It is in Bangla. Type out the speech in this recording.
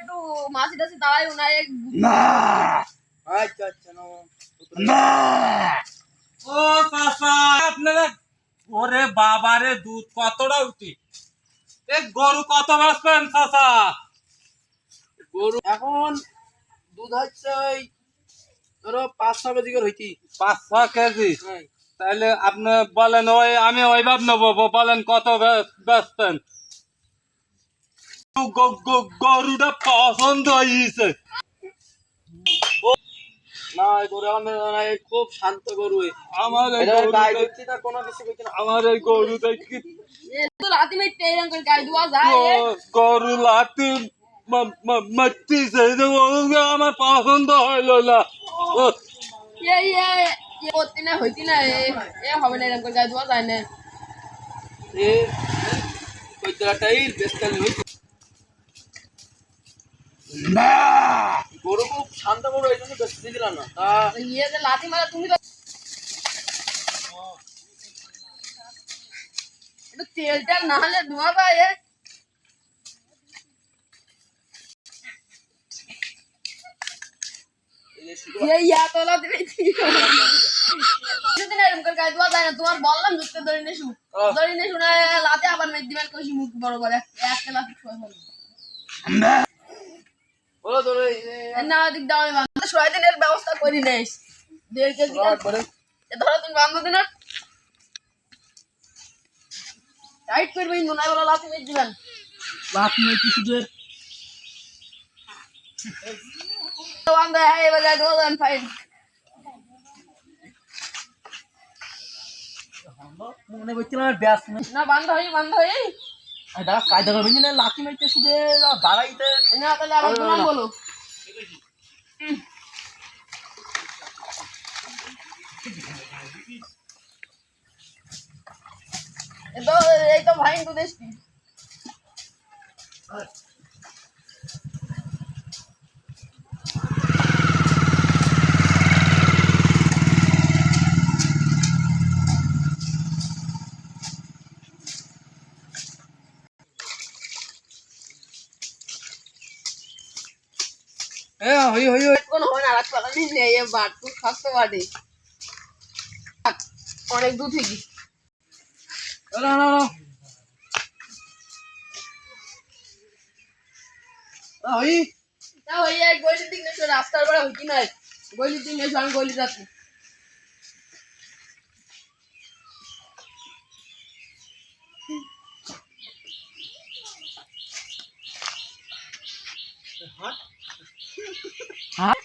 একটু মাছি টাছি তাড়াই না আচ্ছা আচ্ছা ও চাচা আপনারা ওরে বাবারে দুধ কতটা উঠি এ গরু কত বেচবেন চাচা গরু এখন দুধ হচ্ছে ওই ধরো 5-6 কেজি করে হইতি 5-6 কেজি তাহলে আপনি বলেন ওই আমি ওইভাব নেবো বলেন কত বেচবেন গরুটা পছন্দ হয়েছে না এই গরু আমার খুব শান্ত গরু আমার এই গায়ে দেখছি না কোনো কিছু কইতে না আমার এই গরু দেখি তো রাতে মে ট্রেন করে গাই দুয়া যায় গরু লাতি মারতিছে আমার পছন্দ হইলো না করতে না হইতি না এ হবে না এরকম করে গাই দুয়া যায় না এ কইতাটাই বেস্তাল হইছে গরু খুব শান্ত গরু এই জন্য বেশি দিলাম না তা ইয়ে যে লাথি মারা তুমি তো একটু তেল টেল না হলে ধোঁয়া পায় তোলা দিবি এরকম করে গায়ে ধোয়া যায় না তোমার বললাম ঢুকতে ধরে নেশু না লাতে আবার মেয়ে দিবেন কষি মুখ বড় করে এক লাখ বলো তোর না দিক দাও আমি বান্ধব ছয় দিনের ব্যবস্থা করি নেই 1.5 কেজি ধরো তুমি বান্ধব দিন টাইট করবে নোনা বেলা লাথি মেরে দিবেন লাঠি হইতে শুধু বান্ধব হ্যাঁ এবার গায়ে ধোয়া যান ফাইন মনে করছিলাম আর ব্যাস না বান্ধব হই দাদা কায়দা করবেন না লাঠি মারতে শুধু দাঁড়াইতে না তাহলে আবার নাম বলো এই তো ভাই তো দেশটি কোন হয় না রাত পালা নিয়ে এই বাট খুব খাস্ত বাটে অনেক দূর থেকে না না না ওই না ওই এক গলির দিক নেছো রাস্তার বেড়া হইতি না গলির দিক নেছো আমি গলি যাচ্ছি হ্যাঁ